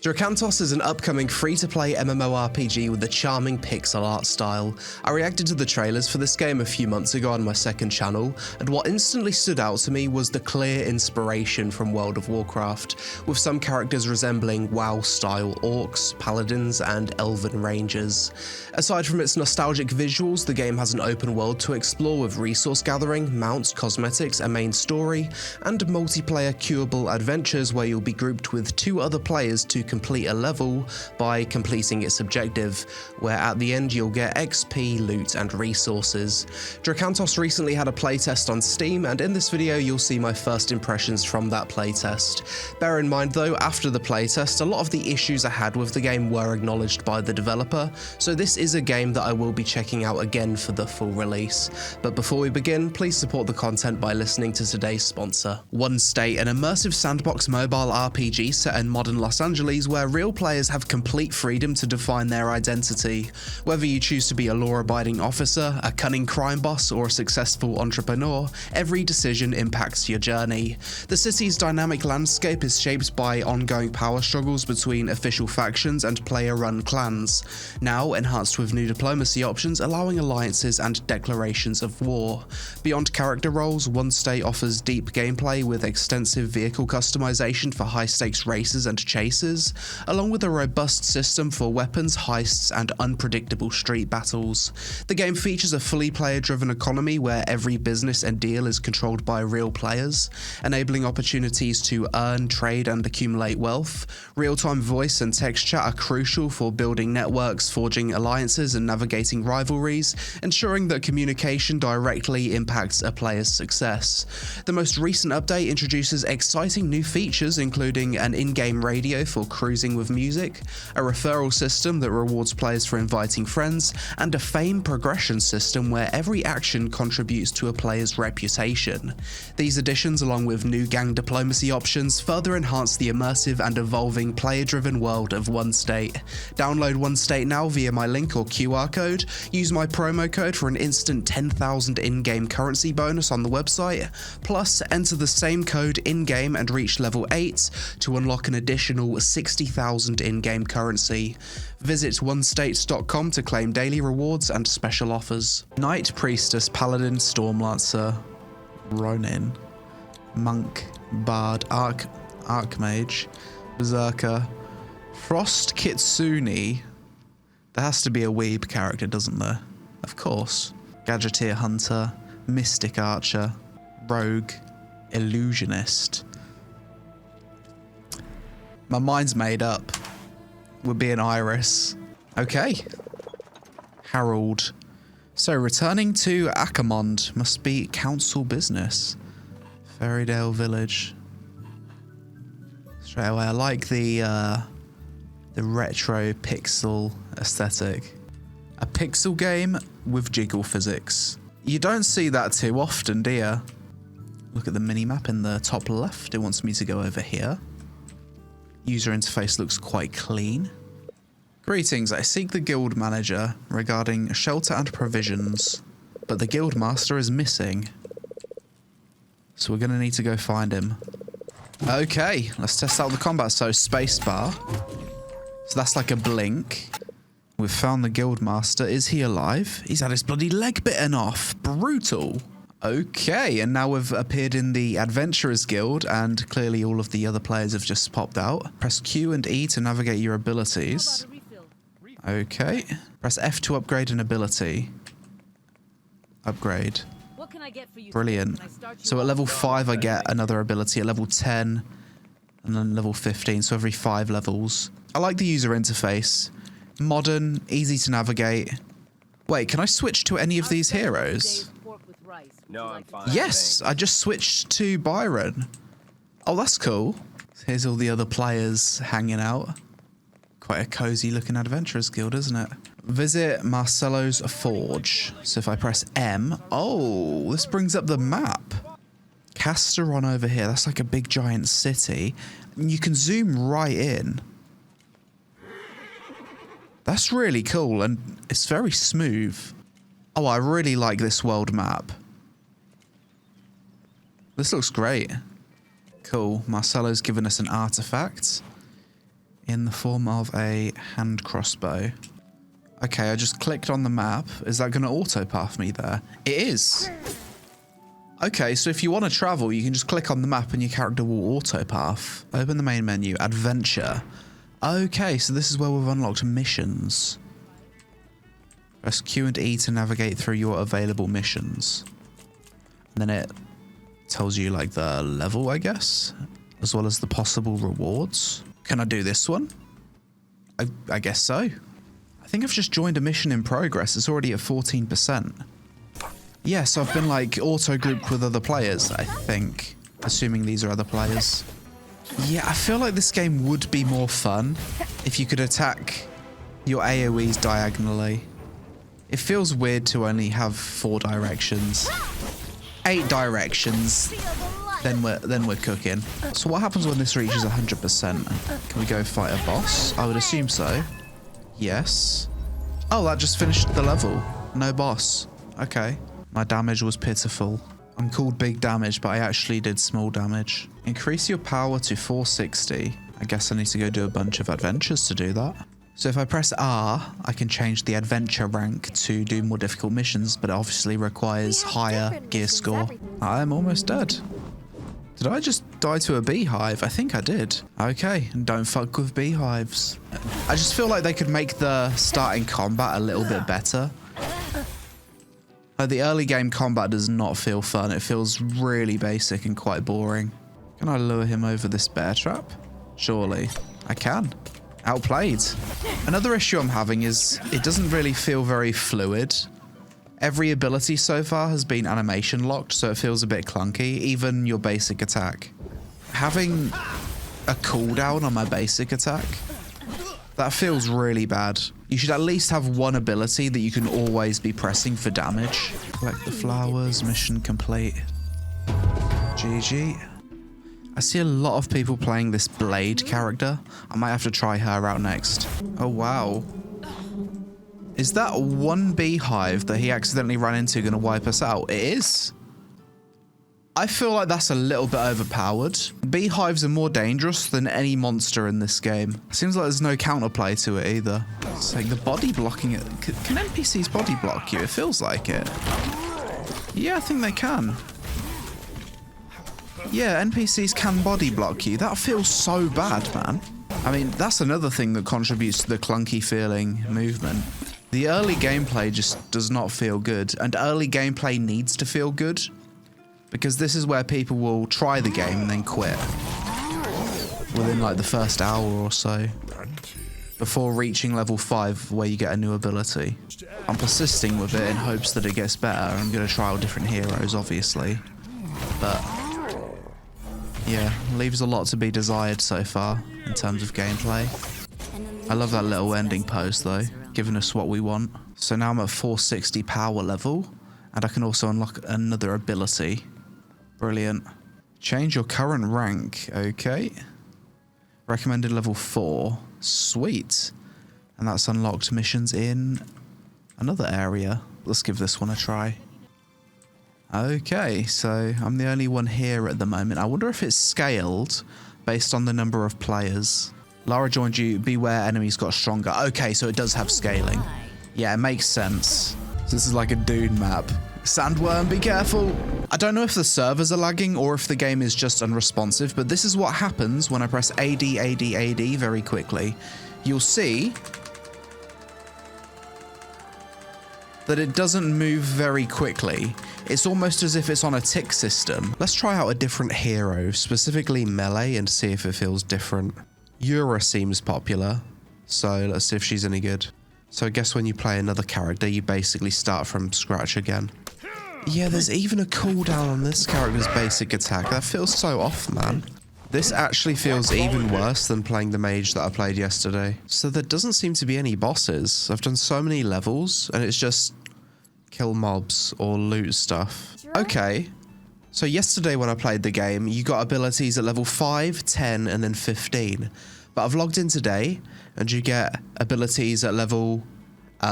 Drakantos is an upcoming free-to-play MMORPG with a charming pixel art style. I reacted to the trailers for this game a few months ago on my second channel, and what instantly stood out to me was the clear inspiration from World of Warcraft, with some characters resembling WoW-style Orcs, Paladins and Elven Rangers. Aside from its nostalgic visuals, the game has an open world to explore with resource gathering, mounts, cosmetics, a main story, and multiplayer queueable adventures where you'll be grouped with 2 other players to complete a level by completing its objective, where at the end you'll get XP, loot and resources. Drakantos recently had a playtest on Steam, and in this video you'll see my first impressions from that playtest. Bear in mind though, after the playtest, a lot of the issues I had with the game were acknowledged by the developer, so this is a game that I will be checking out again for the full release. But before we begin, please support the content by listening to today's sponsor. One State, an immersive sandbox mobile RPG set in modern Los Angeles where real players have complete freedom to define their identity. Whether you choose to be a law-abiding officer, a cunning crime boss, or a successful entrepreneur, every decision impacts your journey. The city's dynamic landscape is shaped by ongoing power struggles between official factions and player-run clans, now enhanced with new diplomacy options allowing alliances and declarations of war. Beyond character roles, One State offers deep gameplay with extensive vehicle customization for high-stakes races and chases, along with a robust system for weapons, heists, and unpredictable street battles. The game features a fully player-driven economy where every business and deal is controlled by real players, enabling opportunities to earn, trade, and accumulate wealth. Real-time voice and text chat are crucial for building networks, forging alliances, and navigating rivalries, ensuring that communication directly impacts a player's success. The most recent update introduces exciting new features, including an in-game radio for cruising with music, a referral system that rewards players for inviting friends, and a fame progression system where every action contributes to a player's reputation. These additions, along with new gang diplomacy options, further enhance the immersive and evolving player-driven world of One State. Download One State now via my link or QR code, use my promo code for an instant 10,000 in-game currency bonus on the website, plus enter the same code in-game and reach level 8 to unlock an additional 60,000 in-game currency. Visit onestates.com to claim daily rewards and special offers. Knight, Priestess, Paladin, Stormlancer, Ronin, Monk, Bard, Archmage, Berserker, Frost Kitsune. There has to be a weeb character, doesn't there? Of course. Gadgeteer Hunter, Mystic Archer, Rogue, Illusionist. My mind's made up. We're being Iris. Okay. Harold. So returning to Ackermond must be council business. Ferrydale Village. Straight away, I like the retro pixel aesthetic. A pixel game with jiggle physics. You don't see that too often, do you? Look at the mini-map in the top left. It wants me to go over here. User interface looks quite clean. Greetings, I seek the guild manager regarding shelter and provisions, but the guild master is missing. So we're gonna need to go find him. Okay, let's test out the combat. So spacebar. So that's like a blink. We've found the guild master. Is he alive? He's had his bloody leg bitten off. Brutal. Okay, and now we've appeared in the Adventurers Guild, and clearly all of the other players have just popped out. Press Q and E to navigate your abilities. Okay. Press F to upgrade an ability. Upgrade. Brilliant. So at level 5 I get another ability, at level 10, and then level 15, so every 5 levels. I like the user interface. Modern, easy to navigate. Wait, can I switch to any of these heroes? No, I'm fine. Yes, I just switched to Byron. Oh, that's cool. Here's all the other players hanging out. Quite a cozy looking Adventurers Guild, isn't it? Visit Marcello's Forge. So if I press M, oh, this brings up the map. Casteron over here, that's like a big giant city. And you can zoom right in. That's really cool, and it's very smooth. Oh, I really like this world map. This looks great. Cool. Marcello's given us an artifact. in the form of a hand crossbow. Okay, I just clicked on the map. Is that going to auto-path me there? It is. Okay, so if you want to travel, you can just click on the map and your character will auto-path. Open the main menu, adventure. Okay, so this is where we've unlocked missions. Press Q and E to navigate through your available missions. And then it tells you like the level, I guess, as well as the possible rewards. Can I do this one? I guess so. I think I've just joined a mission in progress. It's already at 14%. Yes, I've been like auto-grouped with other players, I think. Assuming these are other players. Yeah, I feel like this game would be more fun if you could attack your AoEs diagonally. It feels weird to only have 4 directions. 8 directions. Then we're cooking. So what happens when this reaches 100%? Can we go fight a boss? I would assume so. Yes. Oh, that just finished the level. No boss. Okay. My damage was pitiful. I'm called big damage, but I actually did small damage. Increase your power to 460. I guess I need to go do a bunch of adventures to do that. So if I press R, I can change the adventure rank to do more difficult missions, but it obviously requires higher gear score. I'm almost dead. Did I just die to a beehive? I think I did. Okay, don't fuck with beehives. I just feel like they could make the starting combat a little bit better. Like the early game combat does not feel fun. It feels really basic and quite boring. Can I lure him over this bear trap? Surely. I can. Outplayed. Another issue I'm having is it doesn't really feel very fluid. Every ability so far has been animation locked, so it feels a bit clunky, even your basic attack. Having a cooldown on my basic attack, that feels really bad. You should at least have one ability that you can always be pressing for damage. Collect the flowers, mission complete. GG. I see a lot of people playing this Blade character. I might have to try her out next. Oh, wow. Is that one beehive that he accidentally ran into going to wipe us out? It is. I feel like that's a little bit overpowered. Beehives are more dangerous than any monster in this game. Seems like there's no counterplay to it either. It's like the body blocking it. Can NPCs body block you? It feels like it. Yeah, I think they can. Yeah, NPCs can body block you. That feels so bad, man. I mean, that's another thing that contributes to the clunky feeling movement. The early gameplay just does not feel good, and early gameplay needs to feel good, because this is where people will try the game and then quit within like the first hour or so, before reaching level 5 where you get a new ability. I'm persisting with it in hopes that it gets better. I'm going to try out different heroes, obviously, but yeah, leaves a lot to be desired so far in terms of gameplay. I love that little ending pose though, giving us what we want. So now I'm at 460 power level, and I can also unlock another ability. Brilliant. Change your current rank. Okay. Recommended level 4. Sweet. And that's unlocked missions in another area. Let's give this one a try. Okay, so I'm the only one here at the moment. I wonder if it's scaled based on the number of players. Lara joined you. Beware, enemies got stronger. Okay, so it does have scaling. Yeah, it makes sense. So this is like a Dune map. Sandworm, be careful. I don't know if the servers are lagging or if the game is just unresponsive, but this is what happens when I press AD, AD, AD very quickly. You'll see that it doesn't move very quickly. It's almost as if it's on a tick system. Let's try out a different hero, specifically melee, and see if it feels different. Yura seems popular, so let's see if she's any good. So I guess when you play another character, you basically start from scratch again. Yeah, there's even a cooldown on this character's basic attack. That feels so off, man. This actually feels even worse than playing the mage that I played yesterday. So there doesn't seem to be any bosses. I've done so many levels, and it's just kill mobs or loot stuff. Okay. So yesterday when I played the game, you got abilities at level 5, 10, and then 15. But I've logged in today, and you get abilities at level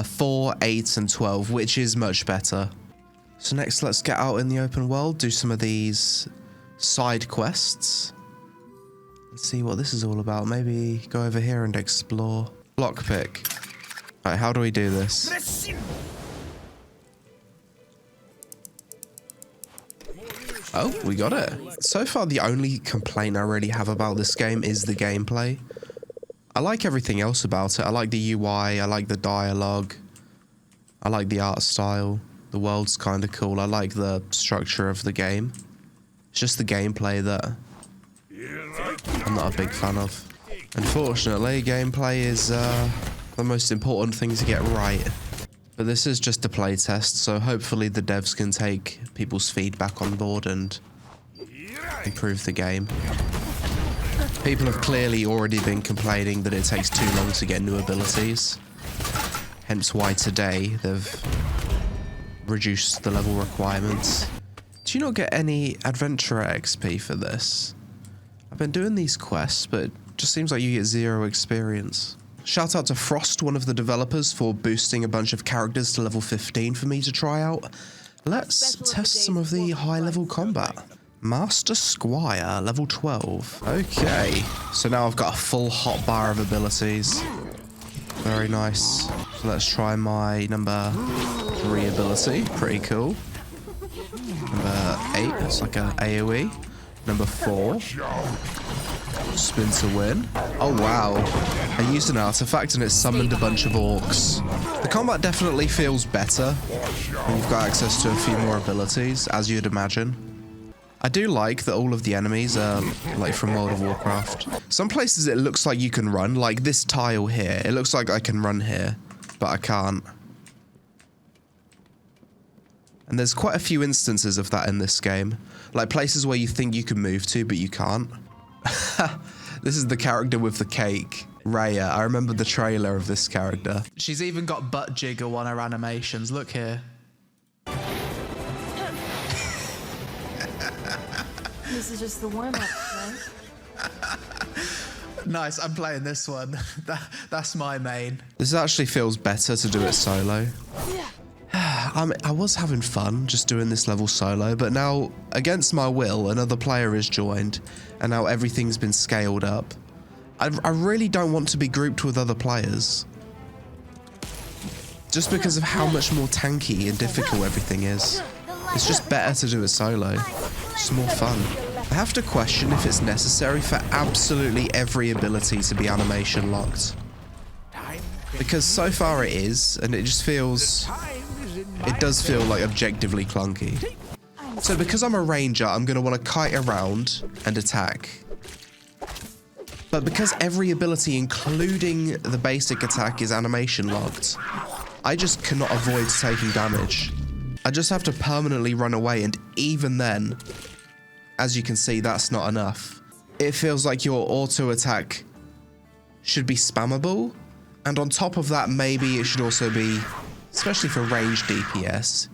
4, 8, and 12, which is much better. So next, let's get out in the open world, do some of these side quests. Let's see what this is all about. Maybe go over here and explore. Lockpick. Alright, how do we do this? Oh, we got it. So far, the only complaint I really have about this game is the gameplay. I like everything else about it. I like the UI, I like the dialogue, I like the art style. The world's kind of cool. I like the structure of the game. It's just the gameplay that I'm not a big fan of. Unfortunately, gameplay is the most important thing to get right. But this is just a playtest, so hopefully the devs can take people's feedback on board and improve the game. People have clearly already been complaining that it takes too long to get new abilities. Hence why today they've reduced the level requirements. Do you not get any adventurer XP for this? I've been doing these quests, but it just seems like you get 0 experience. Shout out to Frost, one of the developers, for boosting a bunch of characters to level 15 for me to try out. Let's test some of the high-level combat. Master Squire, level 12. Okay, so now I've got a full hotbar of abilities. Very nice. So let's try my number 3 ability. Pretty cool. Number 8, it's like a AoE. Number 4. Spin to win. Oh wow. I used an artifact and it summoned a bunch of orcs. The combat definitely feels better when you've got access to a few more abilities, as you'd imagine. I do like that all of the enemies are like from World of Warcraft. Some places it looks like you can run, like this tile here. It looks like I can run here, but I can't. And there's quite a few instances of that in this game. Like places where you think you can move to, but you can't. This is the character with the cake. Raya. I remember the trailer of this character. She's even got butt jiggle on her animations. Look here. This is just the warm-up, right? Nice, I'm playing this one. That's my main. This actually feels better to do it solo. I was having fun just doing this level solo, but now, against my will, another player is joined, and now everything's been scaled up. I really don't want to be grouped with other players. Just because of how much more tanky and difficult everything is. It's just better to do it solo. It's more fun. I have to question if it's necessary for absolutely every ability to be animation locked. Because so far it is, and it just feels... It does feel like objectively clunky. So because I'm a ranger, I'm going to want to kite around and attack. But because every ability, including the basic attack, is animation locked, I just cannot avoid taking damage. I just have to permanently run away, and even then, as you can see, that's not enough. It feels like your auto attack should be spammable, and on top of that, maybe it should also be, especially for ranged DPS,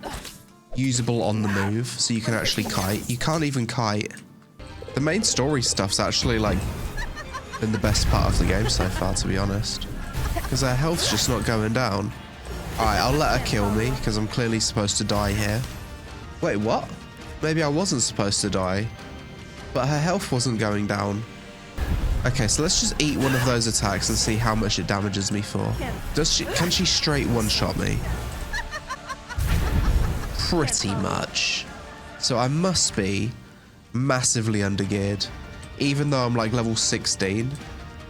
usable on the move, so you can actually kite. You can't even kite. The main story stuff's actually like been the best part of the game so far, to be honest, because her health's just not going down. Alright, I'll let her kill me, because I'm clearly supposed to die here. Wait, what? Maybe I wasn't supposed to die, but her health wasn't going down. Okay, so let's just eat one of those attacks and see how much it damages me for. Can she straight one-shot me? Pretty much. So I must be massively undergeared, even though I'm like level 16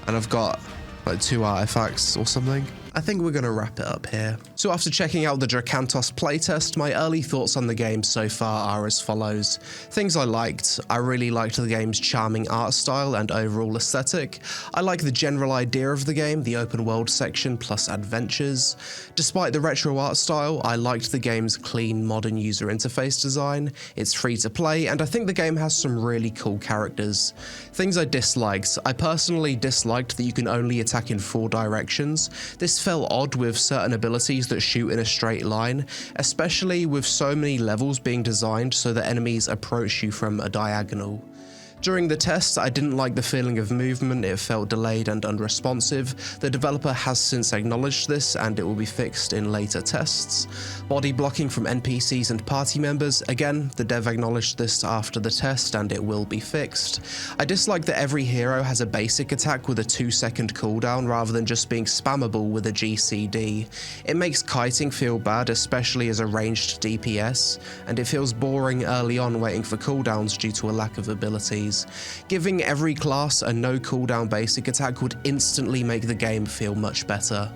and I've got like 2 artifacts or something. I think we're going to wrap it up here. So after checking out the Drakantos playtest, my early thoughts on the game so far are as follows. Things I liked. I really liked the game's charming art style and overall aesthetic. I like the general idea of the game, the open world section plus adventures. Despite the retro art style, I liked the game's clean modern user interface design. It's free to play, and I think the game has some really cool characters. Things I disliked. I personally disliked that you can only attack in 4 directions. This felt odd with certain abilities that shoot in a straight line, especially with so many levels being designed so that enemies approach you from a diagonal. During the test, I didn't like the feeling of movement, it felt delayed and unresponsive. The developer has since acknowledged this and it will be fixed in later tests. Body blocking from NPCs and party members, again, the dev acknowledged this after the test and it will be fixed. I dislike that every hero has a basic attack with a 2-second cooldown rather than just being spammable with a GCD. It makes kiting feel bad, especially as a ranged DPS, and it feels boring early on waiting for cooldowns due to a lack of abilities. Giving every class a no cooldown basic attack would instantly make the game feel much better.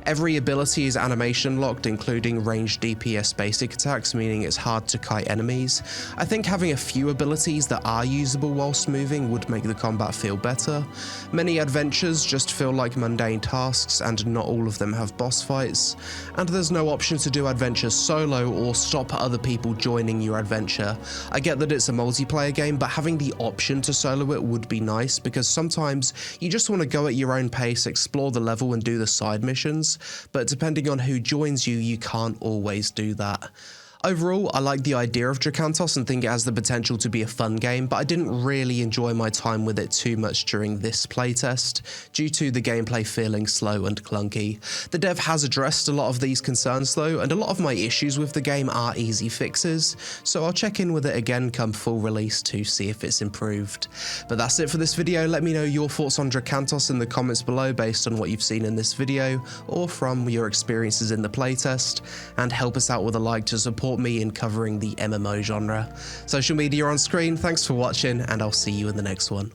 Every ability is animation locked, including ranged DPS basic attacks, meaning it's hard to kite enemies. I think having a few abilities that are usable whilst moving would make the combat feel better. Many adventures just feel like mundane tasks and not all of them have boss fights. And there's no option to do adventures solo or stop other people joining your adventure. I get that it's a multiplayer game, but having the option to solo it would be nice because sometimes you just want to go at your own pace, explore the level and do the side missions. But depending on who joins you, you can't always do that. Overall, I like the idea of Drakantos and think it has the potential to be a fun game, but I didn't really enjoy my time with it too much during this playtest, due to the gameplay feeling slow and clunky. The dev has addressed a lot of these concerns though, and a lot of my issues with the game are easy fixes, so I'll check in with it again come full release to see if it's improved. But that's it for this video. Let me know your thoughts on Drakantos in the comments below based on what you've seen in this video, or from your experiences in the playtest, and help us out with a like to support me in covering the MMO genre. Social media on screen, thanks for watching, and I'll see you in the next one.